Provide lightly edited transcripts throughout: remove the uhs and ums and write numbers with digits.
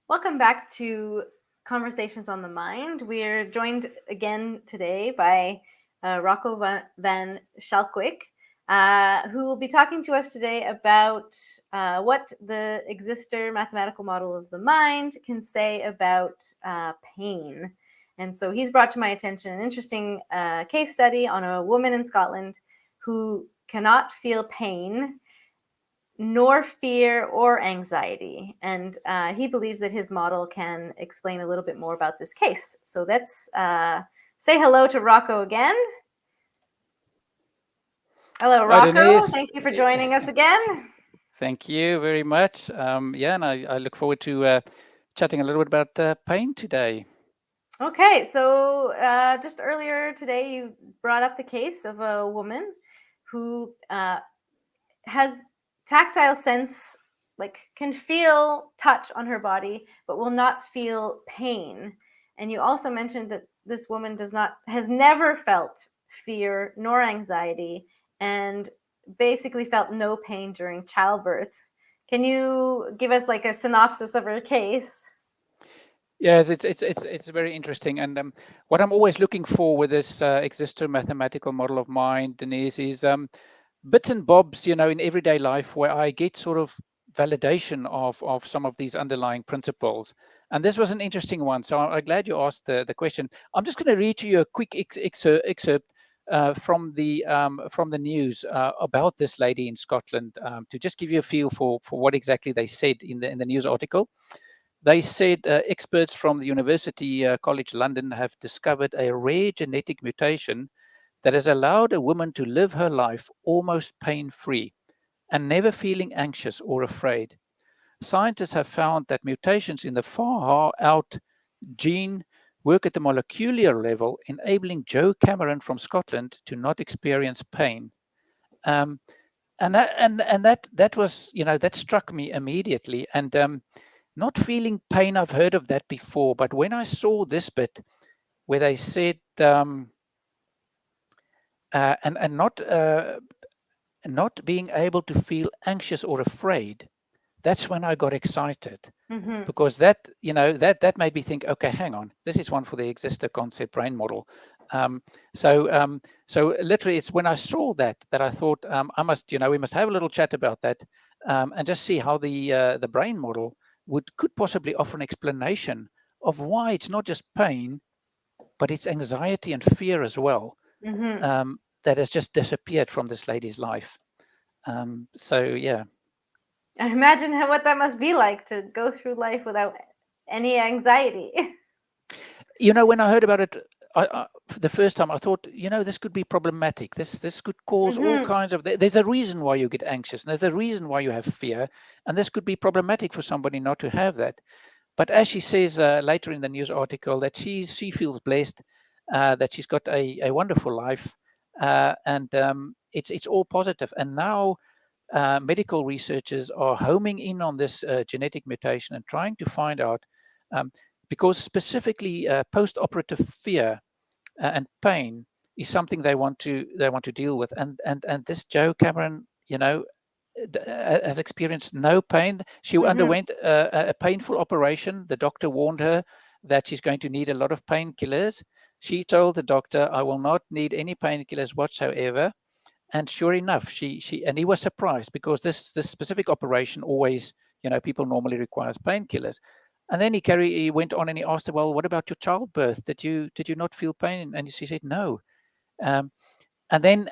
Welcome back to Conversations on the Mind. We're joined again today by Rocco van Schalkwijk, who will be talking to us today about what the Xzistor mathematical model of the mind can say about pain. And so he's brought to my attention an interesting case study on a woman in Scotland who cannot feel pain nor fear or anxiety. And he believes that his model can explain a little bit more about this case. So let's say hello to Rocco again. Hello, Rocco. Denise. Thank you for joining us again. Thank you very much. And I look forward to chatting a little bit about pain today. Okay, so just earlier today, you brought up the case of a woman who has tactile sense, like can feel touch on her body, but will not feel pain. And you also mentioned that this woman has never felt fear nor anxiety and basically felt no pain during childbirth. Can you give us like a synopsis of her case? Yes, it's very interesting. And what I'm always looking for with this Xzistor mathematical model of mind, Denise, is bits and bobs, in everyday life where I get sort of validation of some of these underlying principles. And this was an interesting one. So I'm glad you asked the question. I'm just going to read to you a quick excerpt from the news about this lady in Scotland, to just give you a feel for what exactly they said in the news article. They said experts from the University College London have discovered a rare genetic mutation that has allowed a woman to live her life almost pain-free and never feeling anxious or afraid. Scientists have found that mutations in the far out gene work at the molecular level, enabling Joe Cameron from Scotland to not experience pain. Um, and that was, that struck me immediately. And not feeling pain, I've heard of that before, but when I saw this bit where they said and not being able to feel anxious or afraid, that's when I got excited. Mm-hmm. Because that made me think, okay, hang on, this is one for the Xzistor concept brain model. So literally, it's when I saw that I thought, we must have a little chat about that, and just see how the brain model could possibly offer an explanation of why it's not just pain, but it's anxiety and fear as well, Mm-hmm. that has just disappeared from this lady's life. So yeah. I imagine what that must be like to go through life without any anxiety. When I heard about it, for the first time, I thought, this could be problematic. This could cause all Mm-hmm. kinds of. There's a reason why you get anxious, and there's a reason why you have fear, and this could be problematic for somebody not to have that. But as she says later in the news article, that she feels blessed, that she's got a wonderful life, and it's all positive. And now medical researchers are homing in on this genetic mutation and trying to find out, um, because specifically post-operative fear and pain is something they want to deal with. And this Joe Cameron, has experienced no pain. She Mm-hmm. underwent a painful operation. The doctor warned her that she's going to need a lot of painkillers. She told the doctor, "I will not need any painkillers whatsoever." And sure enough, and he was surprised, because this specific operation always, people normally requires painkillers. And then he went on and he asked her, "Well, what about your childbirth? Did you not feel pain?" And she said, "No." Um, and then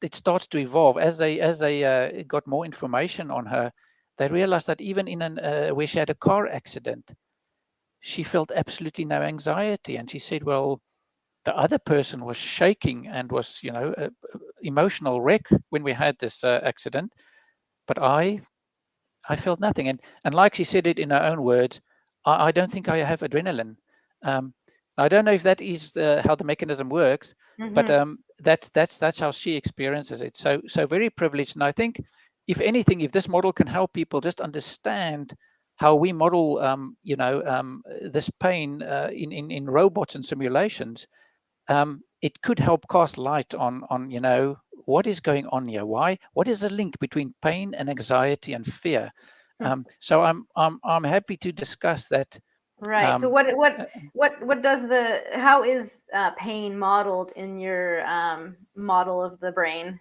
it starts to evolve as they got more information on her. They realized that even in where she had a car accident, she felt absolutely no anxiety. And she said, "Well, the other person was shaking and was, a emotional wreck when we had this accident, but I felt nothing." And like she said it in her own words, I don't think I have adrenaline. Um, I don't know if that is how the mechanism works, but Mm-hmm. that's how she experiences it. So very privileged. And I think, if anything, if this model can help people just understand how we model, this pain in robots and simulations, it could help cast light on what is going on here. What is the link between pain and anxiety and fear? So I'm happy to discuss that. Right. So Um, what does how is pain modeled in your model of the brain?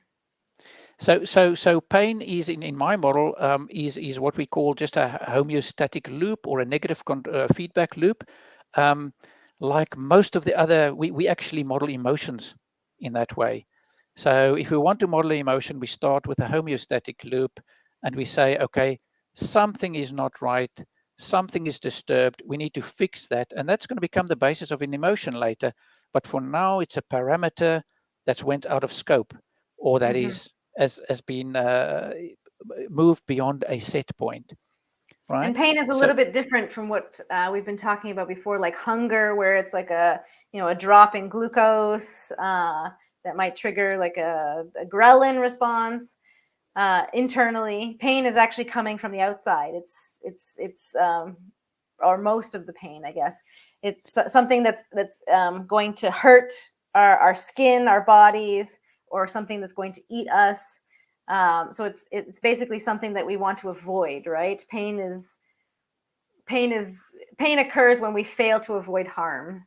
so pain is in my model is what we call just a homeostatic loop or a negative feedback loop. Um, like most of the other, we actually model emotions in that way. So if we want to model emotion, we start with a homeostatic loop and we say, okay, something is not right, something is disturbed, we need to fix that. And that's going to become the basis of an emotion later. But for now, it's a parameter that's went out of scope, or that Hmm. is has been moved beyond a set point, And right? pain is a So little bit different from what we've been talking about before, like hunger, where it's like a drop in glucose that might trigger like a ghrelin response internally. Pain is actually coming from the outside. It's or most of the pain, I guess. It's something that's going to hurt our skin, our bodies, or something that's going to eat us. So it's basically something that we want to avoid, right? Pain is pain occurs when we fail to avoid harm.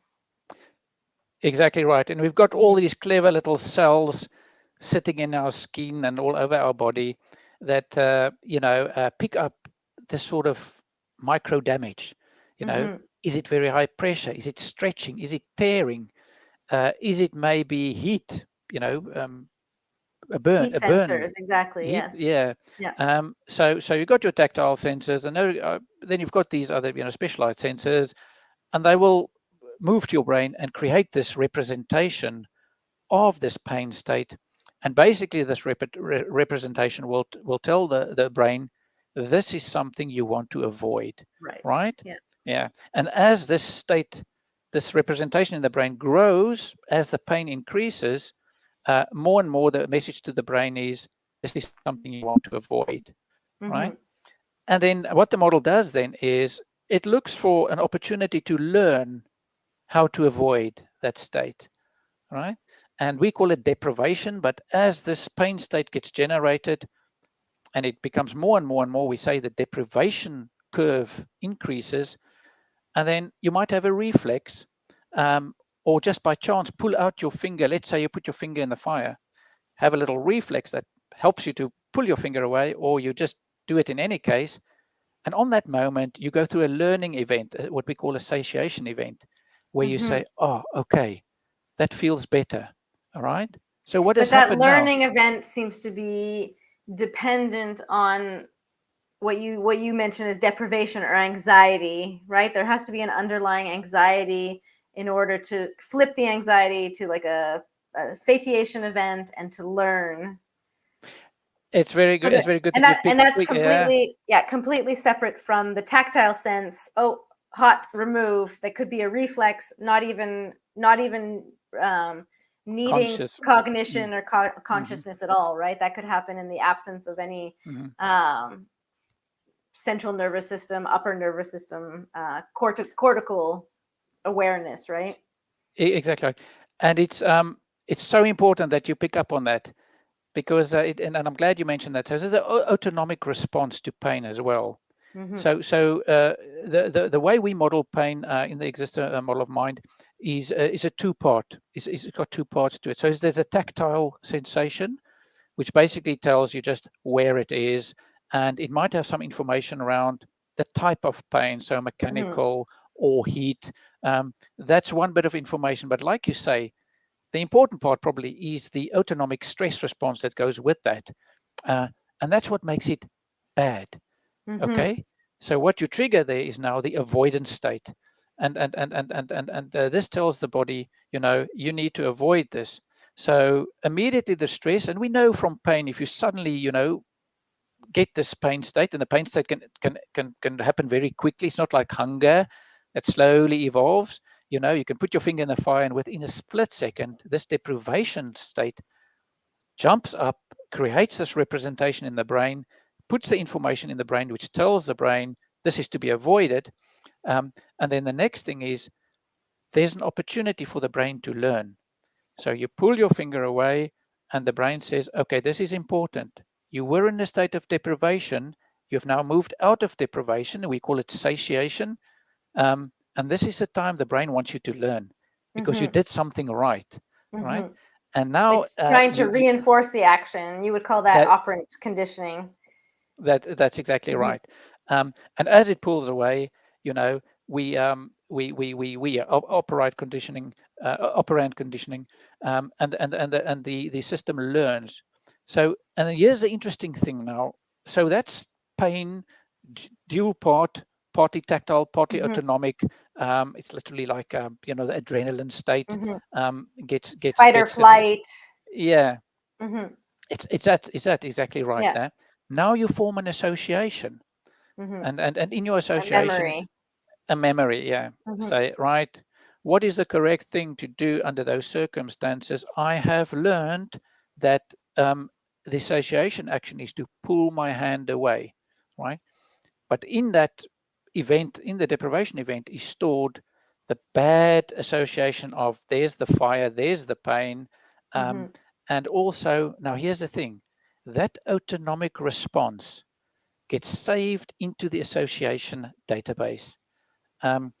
exactly right. And we've got all Mm-hmm. these clever little cells sitting in our skin and all over our body that pick up this sort of micro damage. You know, Mm-hmm. is it very high pressure? Is it stretching? Is it tearing? Is it maybe heat? You know, Heat a burn, sensors, exactly. heat. Yes. Yeah. Yeah. So you've got your tactile sensors, and then you've got these other specialized sensors, and they will move to your brain and create this representation of this pain state. And basically, this representation will tell the brain, this is something you want to avoid, Right. right? Yeah. Yeah. And as this representation in the brain grows, as the pain increases, more and more the message to the brain is, this is something you want to avoid, right? Mm-hmm. And then what the model does then is it looks for an opportunity to learn how to avoid that state, right? And we call it deprivation. But as this pain state gets generated and it becomes more and more and more, we say the deprivation curve increases. And then you might have a reflex, or just by chance pull out your finger. Let's say you put your finger in the fire, have a little reflex that helps you to pull your finger away, or you just do it in any case. And on that moment, you go through a learning event, what we call a satiation event, where you Mm-hmm. say, oh, okay, that feels better. All right. So what has But that happened now? learning event seems to be dependent on what you mentioned as deprivation or anxiety, right? There has to be an underlying anxiety in order to flip the anxiety to like a satiation event and to learn. It's very So good. It's very good and that you that pick. and that's Yeah. completely separate from the tactile sense. Oh, hot, remove. That could be a reflex, not even um, needing Conscious. Mm, cognition or mhm, consciousness at all, right? That could happen in the absence of any mhm. um, central nervous system, upper nervous system, cortical awareness, right? Exactly. And it's so important that you pick up on that, because and I'm glad you mentioned that. So there's an autonomic response to pain as well. Mm-hmm. So the way we model pain in the Xzistor model of mind is a two-part. It's got two parts to it. So there's a tactile sensation, which basically tells you just where it is, and it might have some information around the type of pain, so Mm-hmm. mechanical or heat. That's one bit of information. But like you say, the important part probably is the autonomic stress response that goes with that, uh, and that's what makes it bad. Mm-hmm. Okay, so what you trigger there is now the avoidance state, and this tells the body, you need to avoid this. So immediately the stress, and we know from pain, if you suddenly, get this pain state, and the pain state can happen very quickly. It's not like hunger that slowly evolves. You can put your finger in the fire, and within a split second, this deprivation state jumps up, creates this representation in the brain, puts the information in the brain, which tells the brain this is to be avoided. And then the next thing is there's an opportunity for the brain to learn. So you pull your finger away, and the brain says, okay, this is important. You were in a state of deprivation. You've now moved out of deprivation. We call it satiation. And this is the time the brain wants you to learn because you Mm-hmm. did something right, right? Mm-hmm. And now It's trying to you reinforce the action. You would call that that operant conditioning. that's exactly Mm-hmm. right. And as it pulls away, you know, we operate conditioning, operand conditioning, and the system learns. So, and here's the interesting thing now. So that's pain, dual part, partly tactile, partly Mm-hmm. autonomic. It's literally like the adrenaline state Mm-hmm. Fight or gets in. flight. Yeah, Mm-hmm. it's that exactly right Yeah. there. Now you form an association, Mm-hmm. and in your A association, memory. a memory. Yeah, Mm-hmm. say right. What is the correct thing to do under those circumstances? I have learned that the association action is to pull my hand away, right? But in that event, in the deprivation event, is stored the bad association of there's the fire, there's the pain. Mm-hmm. Um, and also, now here's the thing, that autonomic response gets saved into the association database, um,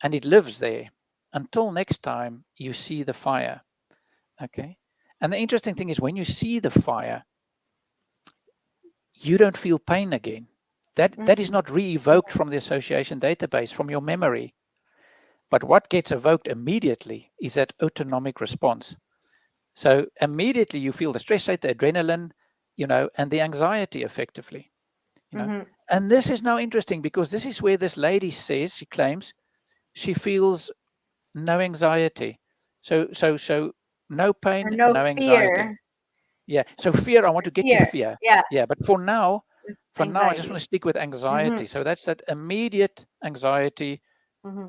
and it lives there until next time you see the fire. Okay. And the interesting thing is when you see the fire, you don't feel pain again. That is Mm-hmm. not re-evoked from the association database, from your memory. But what gets evoked immediately is that autonomic response. So immediately you feel the stress state, the adrenaline, and the anxiety effectively, you know. Mm-hmm. And this is now interesting because this is where this lady says, she claims she feels no anxiety. So no Or pain, no no anxiety. fear. Yeah. So fear, I want to get to Fear. fear. Yeah. Yeah. But for now, I just want Anxiety. to stick with Mm-hmm. anxiety. So that's that immediate anxiety. Mm-hmm.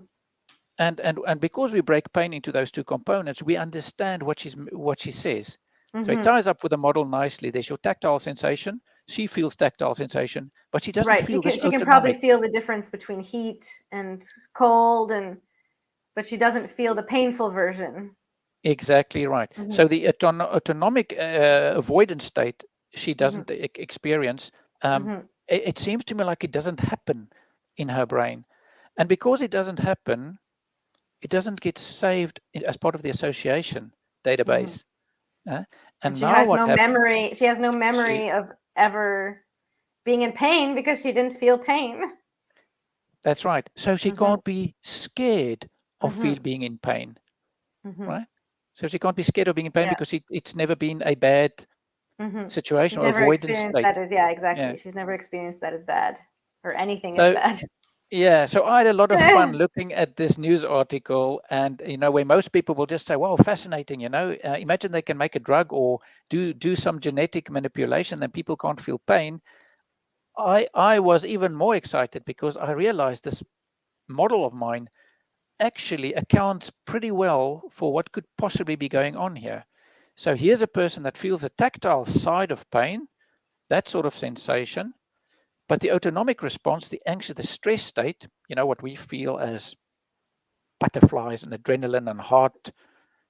And because we break pain into those two components, we understand what she says. So it Mm-hmm. ties up with the model nicely. There's your tactile sensation. She feels tactile sensation, but she doesn't Right. feel this She can probably autonomic. feel the difference between heat and cold, and but she doesn't feel the painful version. Exactly right. Mm-hmm. So the autonomic avoidance state she Mm-hmm. doesn't experience. Um, Mm-hmm. it seems to me like it doesn't happen in her brain, and because it doesn't happen, it doesn't get saved as part of the association Mm-hmm. database. uh, And and now what happens? she has no She memory of ever being in pain because she didn't feel pain. That's right. So she Mm-hmm. can't be scared of Mm-hmm. being in pain, Mm-hmm. right? So she can't be scared of being in pain Yeah. because it's never been a bad Mm-hmm. situation She's or never avoidance experienced that state. as, yeah, Yeah. exactly. She's never experienced that as bad or anything as So bad. yeah, so I had a lot of fun looking at this news article, and where most people will just say, "Wow, fascinating!" Imagine they can make a drug or do some genetic manipulation, and people can't feel pain. I was even more excited because I realized this model of mine actually accounts pretty well for what could possibly be going on here. So here's a person that feels a tactile side of pain, that sort of sensation, but the autonomic response, the anxious, the stress state, what we feel as butterflies and adrenaline and heart,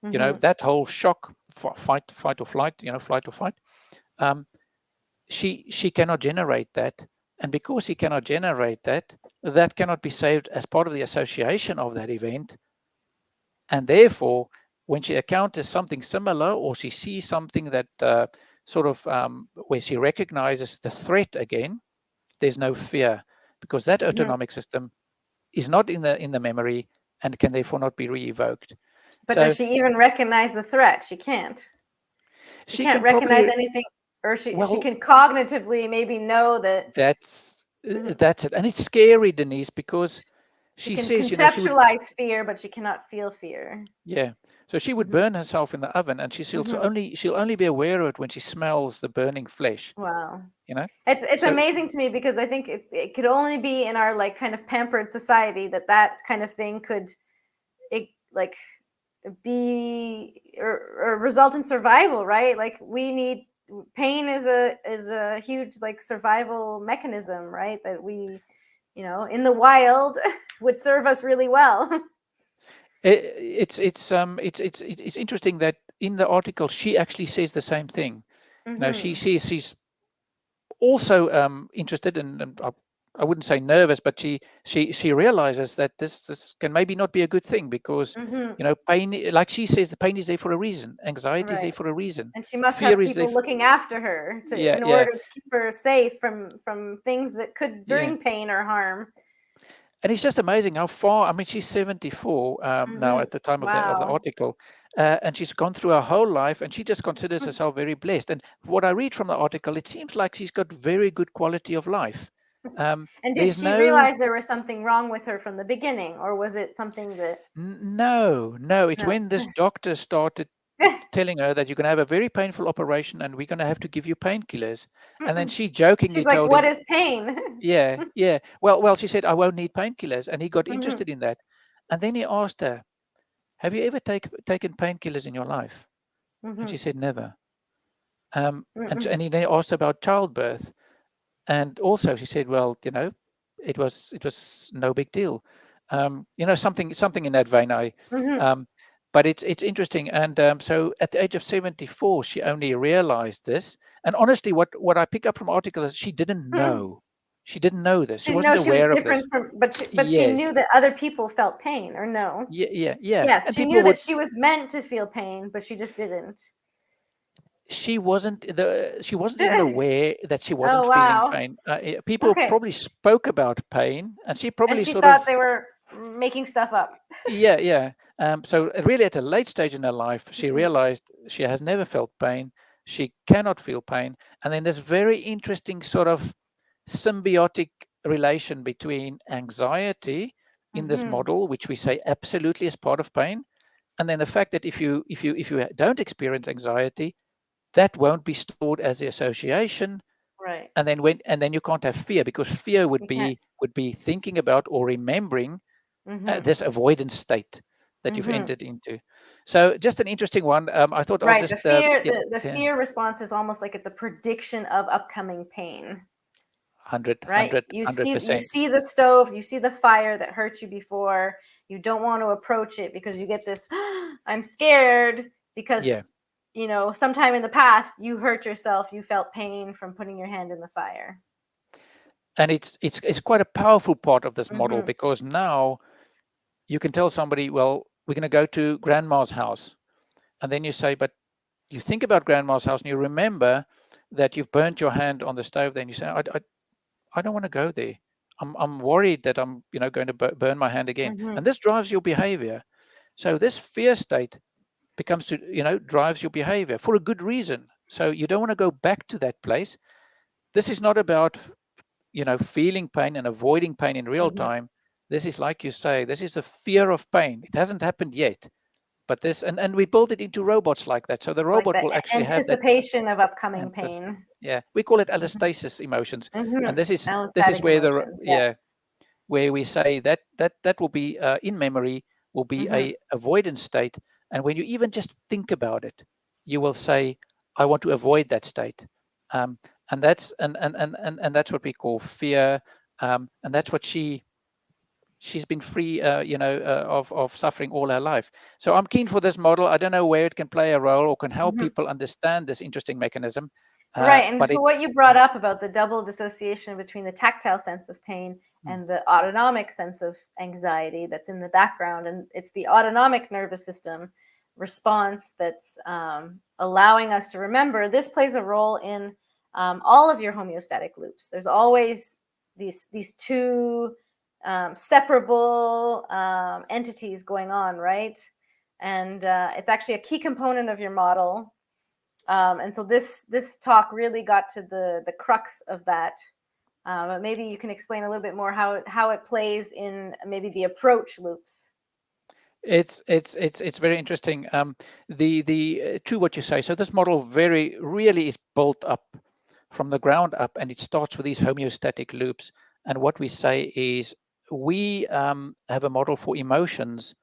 Mm-hmm. that whole shock, fight or flight, flight or fight. Um, she cannot generate that, and because she cannot generate that, that cannot be saved as part of the association of that event. And therefore, when she encounters something similar or she sees something that where she recognizes the threat again, there's no fear because that Mm-hmm. autonomic system is not in the memory and can therefore not be re-evoked. But does So she even recognize the threat? She can't. She she can't can recognize probably, anything, or she well, can cognitively maybe know that. that's Mhm. that's it. And it's scary, Denise, because She she can says, she would, conceptualize fear, but she cannot feel fear. yeah. So she would Hmm. burn herself in the oven, and Hmm. she'll only be aware of it when she smells the burning flesh. Wow. You know. It's So amazing to me because I think it could only be in our like kind of pampered society that that kind of thing could like be or result in survival, right? Like we need pain is a huge like survival mechanism, right? That we, in the wild would serve us really well. it's interesting that in the article she actually says the same thing. She Hmm. says she's also interested in, and I wouldn't say nervous, but she realizes that this can maybe not be a good thing because, Mm-hmm. pain, like she says, the pain is there for a reason, anxiety is there Right. for a reason, And she must fear have is there. people looking after her to Yeah, in yeah, order to keep her safe from things that could yeah. bring pain or harm. And it's just amazing how far. I mean, she's 74 now Mm-hmm. at the time of the Wow. article, and she's gone through her whole life, and she just considers herself very blessed. And what I read from the article, it seems like she's got very good quality of life. And did There's she no realize there was something wrong with her from the beginning, or was it something that no, no. It's no? when this doctor started telling her that you're going to have a very painful operation and we're going to have to give you painkillers. And then she She's jokingly like, told "What him, is pain?" yeah, yeah. Well, she said, I won't need painkillers. And he got Hmm. interested in that. And then he asked her, have you ever taken painkillers in your life? And she Hmm. said, never. And Hmm. he then asked about childbirth. And also she said, well, it was no big deal. Something in that vein. Hmm. Um, but it's interesting. And so at the age of 74, she only realized this. And honestly, what I pick up from article is she didn't know. She didn't know this. She She didn't wasn't know she was aware of different this. from, but she knew Yes. that other people felt pain, or no? Yeah, yeah, yeah. Yes, And she people knew that would she was meant to feel pain, but she just didn't. she wasn't even aware that she wasn't Oh feeling wow. pain. People Okay. probably spoke about pain, and she And probably she sort thought of. they were making stuff up. Yeah, yeah. So really, at a late stage in her life, she Mhm. realized she has never felt pain. She cannot feel pain, and then this very interesting sort of symbiotic relation between anxiety in this Mhm. model, which we say absolutely is part of pain, and then the fact that if you don't experience anxiety, that won't be stored as the association, Right. and then you can't have fear, because fear would You can't. be thinking about or remembering Mhm. this avoidance state that you've Mhm. entered into. So just an interesting one. I thought I'll Right. just The yeah, fear response is almost like it's a prediction of upcoming pain. 100 Right? 100 You 100%. see the stove, you see the fire that hurt you before. You don't want to approach it because you get this I'm scared because Yeah, sometime in the past you hurt yourself, you felt pain from putting your hand in the fire. and it's quite a powerful part of this model, Mhm. because now you can tell somebody, well, we're going to go to grandma's house, and then you say, but you think about grandma's house and you remember that you've burnt your hand on the stove. Then you say, I don't want to go there. I'm worried that I'm going to burn my hand again, Mhm. and this drives your behavior. So this fear state becomes to drives your behavior for a good reason. So you don't want to go back to that place. This is not about feeling pain and avoiding pain in real Mhm. time. This is, like you say, this is the fear of pain. It hasn't happened yet, but this, and we build it into robots like that, so the It's like robot the will actually have that. anticipation of upcoming And this, pain. yeah, we call it Mhm. allostasis emotions. And Mhm. this is Allostatic where the emotions. Yeah. yeah, where we say that will be in memory, will be Mhm. a avoidance state. And when you even just think about it, you will say, I want to avoid that state. um, and that's what we call fear. And that's what she's been free of suffering all her life. So I'm keen for this model. I don't know where it can play a role or can help Mhm. people understand this interesting mechanism. Right. And But so it what you brought up about the double dissociation between the tactile sense of pain mm, and the autonomic sense of anxiety that's in the background, and it's the autonomic nervous system response that's allowing us to remember. This plays a role in all of your homeostatic loops. There's always these two separable entities going on, right? And it's actually a key component of your model, and so this talk really got to the crux of that. But maybe you can explain a little bit more how it plays in maybe the approach loops. it's very interesting. The true what you say. So this model very really is built up from the ground up, and it starts with these homeostatic loops. And what we say is we have a model for emotions,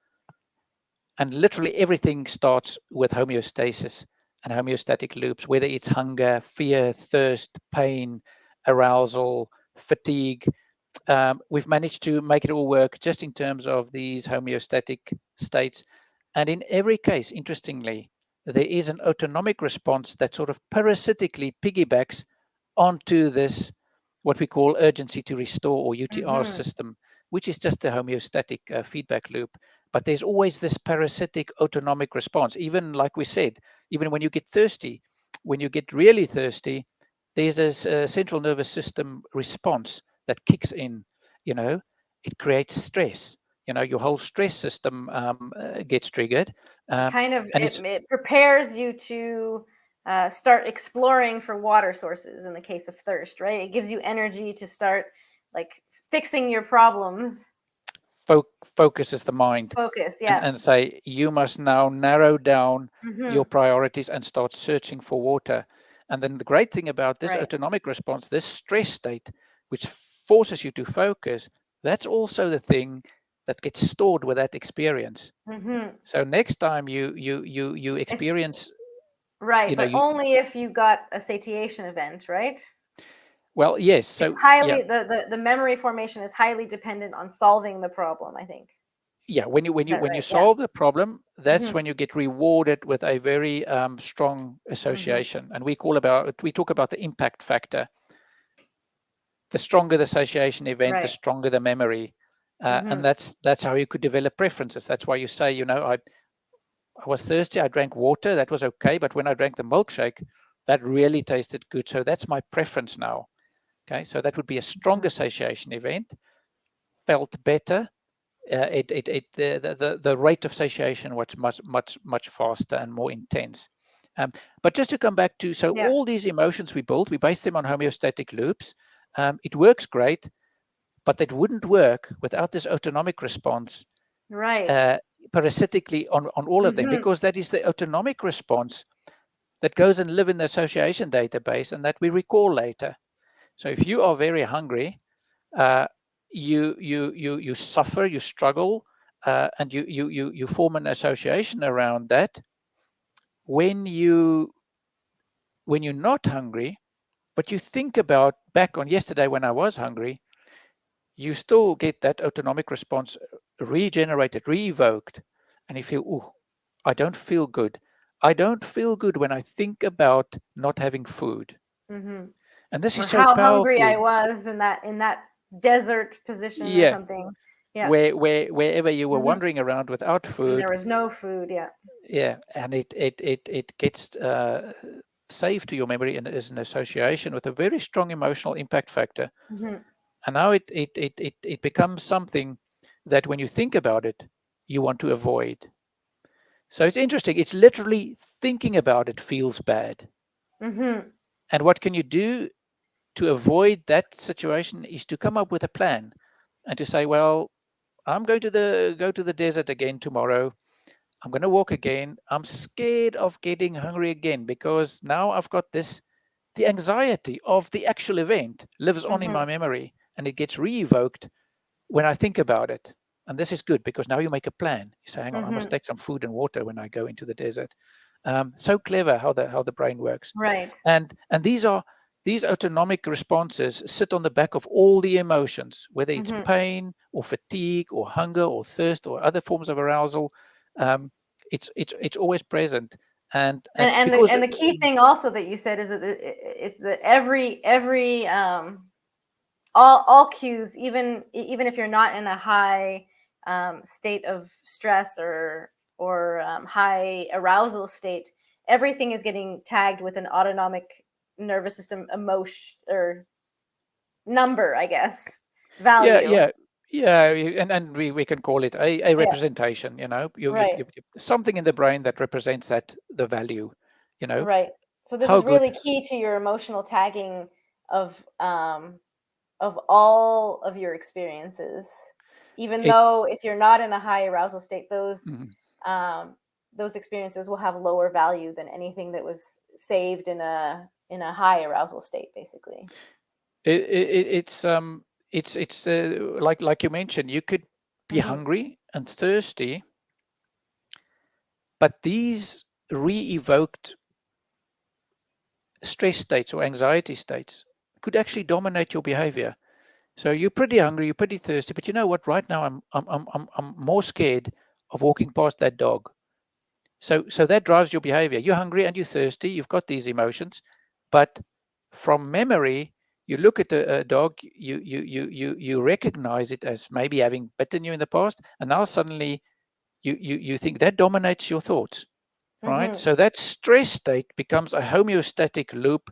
and literally everything starts with homeostasis and homeostatic loops, whether it's hunger, fear, thirst, pain, arousal, fatigue. We've managed to make it all work just in terms of these homeostatic states. And in every case, interestingly, there is an autonomic response that sort of parasitically piggybacks onto this, what we call urgency to restore or UTR Mm-hmm. system, which is just a homeostatic feedback loop. But there's always this parasitic autonomic response. Even like we said, even when you get thirsty, when you get really thirsty, there's a central nervous system response that kicks in. You know, it creates stress. You know, your whole stress system gets triggered, Kind of, and it, it's it prepares you to start exploring for water sources in the case of thirst, right? It gives you energy to start like fixing your problems. focuses the mind Focus, and, yeah. and say, you must now narrow down Mm-hmm. your priorities and start searching for water. And then the great thing about this Right. autonomic response, this stress state, which forces you to focus, that's also the thing that gets stored with that experience. Mm-hmm. So next time you It's experience, right, you know, but only if you got a satiation event, right? well, yes. It's So yeah, highly the memory formation is highly dependent on solving the problem, I think. yeah. When you when Is you that when you right? Yeah. solve the problem, that's Mm-hmm. when you get rewarded with a very strong Mm-hmm. association, and we talk about the impact factor. The stronger the association event, the Right. stronger the memory, and Mm-hmm. that's how you could develop preferences. That's why you say, you know, I was thirsty, I drank water, that was okay, but when I drank the milkshake, that really tasted good. So that's my preference now. Okay, so that would be a strong Mm-hmm. association event, felt better. The rate of satiation was much faster and more intense. But just to come back to, so Yeah. all these emotions we build, we base them on homeostatic loops. It works great, but it wouldn't work without this autonomic response Right. uh, parasitically on all of them, Mm-hmm. because that is the autonomic response that goes and live in the association database and that we recall later. So if you are very hungry, uh, you suffer, you struggle, and you form an association around that. When you're not hungry, but you think about back on yesterday when I was hungry, you still get that autonomic response regenerated, re-evoked, and you feel, oh, I don't feel good. I don't feel good when I think about not having food. Mm-hmm. And this is Or so how hungry I powerful. was in that desert position or Yeah, something. Yeah. wherever you were Mm-hmm. wandering around without And there food, was no food. Yeah. yeah, and it gets saved to your memory and is an association with a very strong emotional impact factor. Mm-hmm. And now it becomes something that when you think about it, you want to avoid. So it's interesting. It's literally thinking about it feels bad. Mm-hmm. And what can you do to avoid that situation is to come up with a plan and to say, well, I'm going to go to the desert again tomorrow. I'm going to walk again. I'm scared of getting hungry again because now I've got this, the anxiety of the actual event lives on in Mm-hmm. my memory and it gets re-evoked when I think about it. And this is good because now you make a plan. You say, hang on, I must Mm-hmm. take some food and water when I go into the desert. So clever how the brain works. Right. And these autonomic responses sit on the back of all the emotions, whether it's Mm-hmm. pain or fatigue or hunger or thirst or other forms of arousal. Um, it's always present, and because And the key thing also that you said is that it's that every all cues, even if you're not in a high state of stress or high arousal state, everything is getting tagged with an autonomic nervous system emotion or number, I guess, yeah, value. yeah, yeah, and we can call it a Yeah, representation. You know, right, something in the brain that represents that the value. You know, right. So this how is good. really key to your emotional tagging of um, of all of your experiences, even It's though if you're not in a high arousal state, mhm. um, those experiences will have lower value than anything that was saved in a high arousal state, basically. It's like you mentioned, you could be Hmm. hungry and thirsty, but these re-evoked stress states or anxiety states could actually dominate your behavior. So you're pretty hungry, you're pretty thirsty, but you know what? Right now, I'm more scared of walking past that dog. So that drives your behavior. You're hungry and you're thirsty. You've got these emotions, but from memory, you look at a dog, you recognize it as maybe having bitten you in the past, and now suddenly you think that dominates your thoughts, right? Mm-hmm. So that stress state becomes a homeostatic loop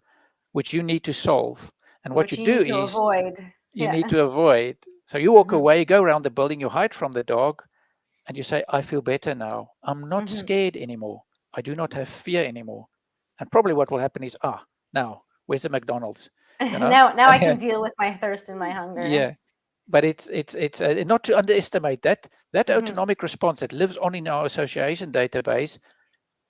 which you need to solve. And what you Which you do need to is avoid. you need Yeah. to avoid. So you walk Mm-hmm. away, go around the building, you hide from the dog, and you say, I feel better now. I'm not Mm-hmm. scared anymore. I do not have fear anymore. And probably what will happen is, now where's the McDonald's? You know? Now I can deal with my thirst and my hunger. Yeah. But it's not to underestimate that Mm-hmm. autonomic response that lives on in our association database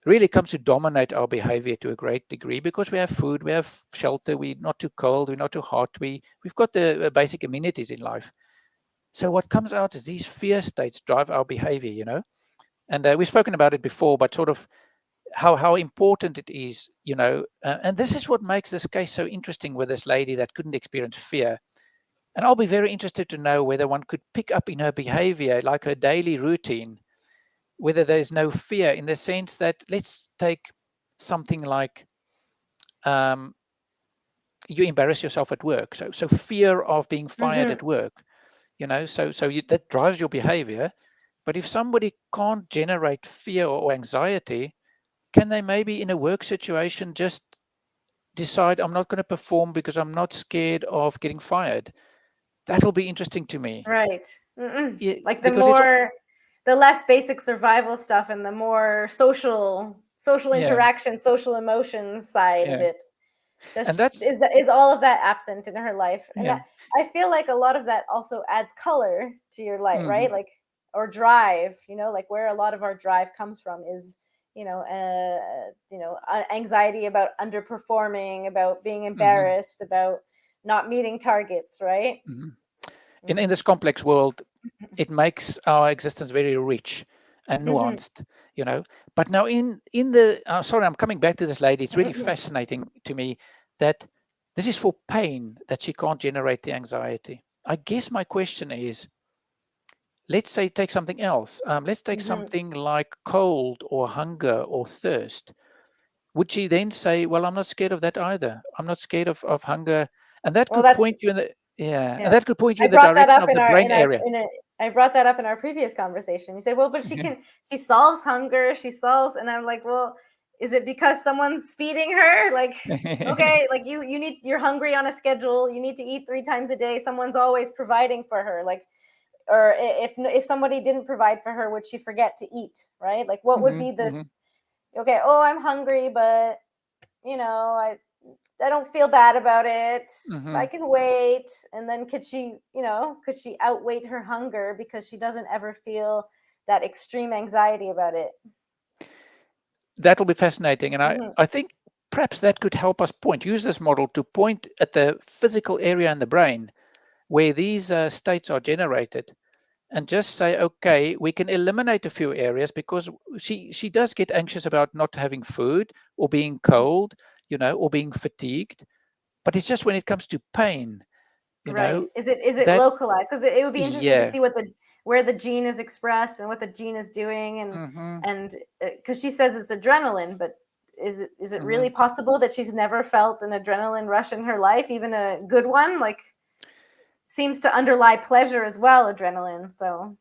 really comes to dominate our behavior to a great degree because we have food, we have shelter, we're not too cold, we're not too hot, we've got the basic amenities in life. So what comes out is these fear states drive our behavior, and we've spoken about it before, but sort of how important it is, and this is what makes this case so interesting with this lady that couldn't experience fear. And I'll be very interested to know whether one could pick up in her behavior, like her daily routine, whether there's no fear in the sense that, let's take something like, um, you embarrass yourself at work. So fear of being fired Mm-hmm. at work, that drives your behavior. But if somebody can't generate fear or anxiety, can they maybe in a work situation just decide, I'm not going to perform because I'm not scared of getting fired? That'll be interesting to me. Right. Mm-mm. Yeah, Like because it's, the less basic survival stuff and the more social yeah, interaction, social emotions side of yeah. it. And that's, Is all of that absent in her life? And yeah. I feel like a lot of that also adds color to your life, Hmm. right? Like, or drive, like where a lot of our drive comes from is, anxiety about underperforming, about being Hmm. embarrassed, about not meeting targets, right? Hmm. In Mm-hmm. this complex world, it makes our existence very rich and Mm-hmm. nuanced, you know. But now in the sorry, I'm coming back to this lady. It's really fascinating to me that this is for pain that she can't generate the anxiety. I guess my question is, let's say take something else. Let's take Mm-hmm. something like cold or hunger or thirst. Would she then say, well, I'm not scared of that either. I'm not scared of hunger. And that Well, could that's point you in the, yeah, and yeah. that could point you I in the brought that direction up of the brain area. I brought that up in our previous conversation. You said, "Well, but Yeah. she solves hunger, she solves," and I'm like, "Well, is it because someone's feeding her? Like, okay, like you're hungry on a schedule, you need to eat 3 times a day. Someone's always providing for her. Like, or if somebody didn't provide for her, would she forget to eat? Right? Like, what would Hmm. be Hmm. this? Okay, oh, I'm hungry, but you know, I don't feel bad about it. I Hmm. can wait. And then could she outweight her hunger because she doesn't ever feel that extreme anxiety about it? That'll be fascinating. And I, Mm-hmm. I think perhaps that could help us use this model to point at the physical area in the brain where these states are generated and just say, okay, we can eliminate a few areas because she does get anxious about not having food or being cold, or being fatigued. But it's just when it comes to pain, you Right. know, Is it that, localized? Because it would be interesting to yeah. see where the gene is expressed and what the gene is doing, Hmm. and because she says it's adrenaline, but is it Hmm. really possible that she's never felt an adrenaline rush in her life, even a good one? Like, seems to underlie pleasure as well, adrenaline. So,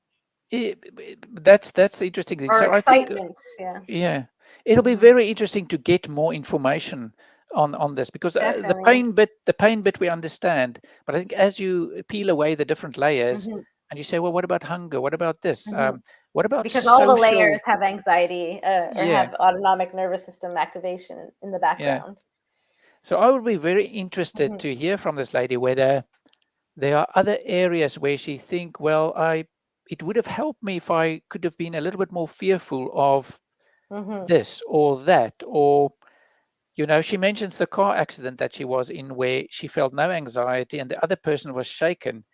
That's the interesting thing. or So I think, excitement. Yeah. yeah, it'll be Hmm. very interesting to get more information on this because Definitely. the pain bit we understand, but I think as you peel away the different layers Hmm. and you say, well, what about hunger? What about this? Hmm. What about Because all the layers social? have anxiety, or Yeah, have autonomic nervous system activation in the yeah. background. So I would be very interested Hmm. to hear from this lady whether there are other areas where she think, well, it would have helped me if I could have been a little bit more fearful of Hmm. this or that, or she mentions the car accident that she was in where she felt no anxiety and the other person was shaken.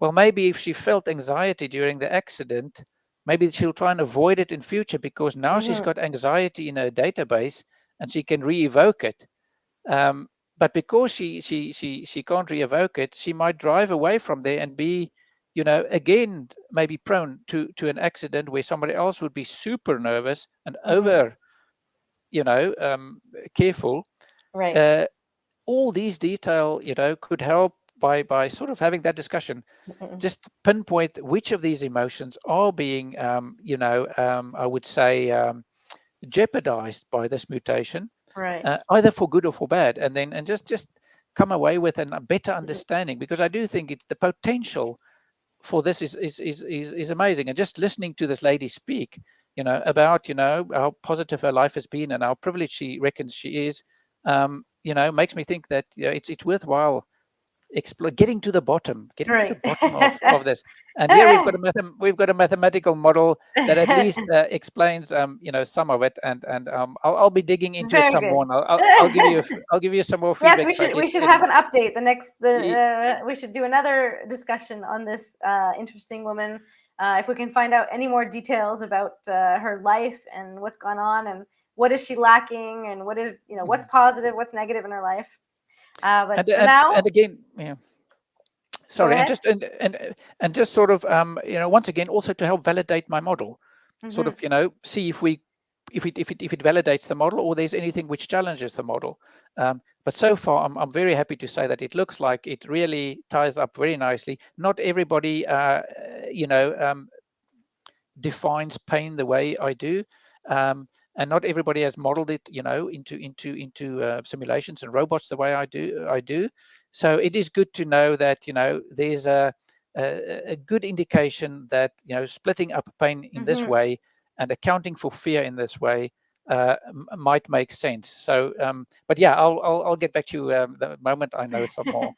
Well, maybe if she felt anxiety during the accident, maybe she'll try and avoid it in future because now she's Hmm. got anxiety in her database and she can re-evoke it. Um, but because she can't re-evoke it, she might drive away from there and be, again, maybe prone to an accident where somebody else would be super nervous and Hmm. over, you know, um, careful. Right. Uh, all these detail, could help by sort of having that discussion, just pinpoint which of these emotions are being, I would say, jeopardized by this mutation, Right. either for good or for bad, and then just come away with a better understanding, because I do think it's the potential for this is amazing. And just listening to this lady speak, about how positive her life has been and how privileged she reckons she is, makes me think that it's worthwhile explore getting to the Right. bottom of this. And here we've got a mathematical model that at least explains some of it, and I'll be digging into it Very some good. more, and I'll give you some more Yes, feedback, but we should it have an update. y- We should do another discussion on this interesting woman. If we can find out any more details about her life and what's gone on and what is she lacking and what's positive, what's negative in her life. But for now, and again, yeah, go sorry, and ahead. just and just sort of once again, also to help validate my model, sort Hmm. of see if it validates the model, or there's anything which challenges the model. But so far, I'm very happy to say that it looks like it really ties up very nicely. Not everybody defines pain the way I do. And not everybody has modeled it, into simulations and robots the way I do. So it is good to know that there's a good indication that splitting up pain in this Hmm. way and accounting for fear in this way might make sense. So, but yeah, I'll get back to you the moment I know some more.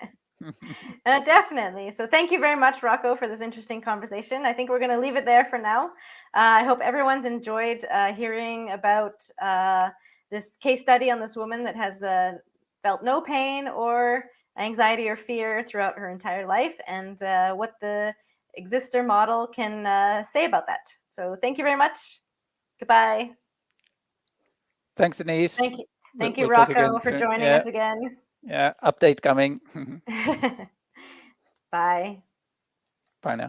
Definitely. So thank you very much, Rocco, for this interesting conversation. I think we're going to leave it there for now. I hope everyone's enjoyed hearing about this case study on this woman that has felt no pain or anxiety or fear throughout her entire life, and what the Xzistor model can say about that. So thank you very much. Goodbye. Thanks, Denise. Thank you. We'll, Thank you, we'll talk Rocco, again for soon. joining Yeah, us again. yeah. Update coming. Bye. Bye now.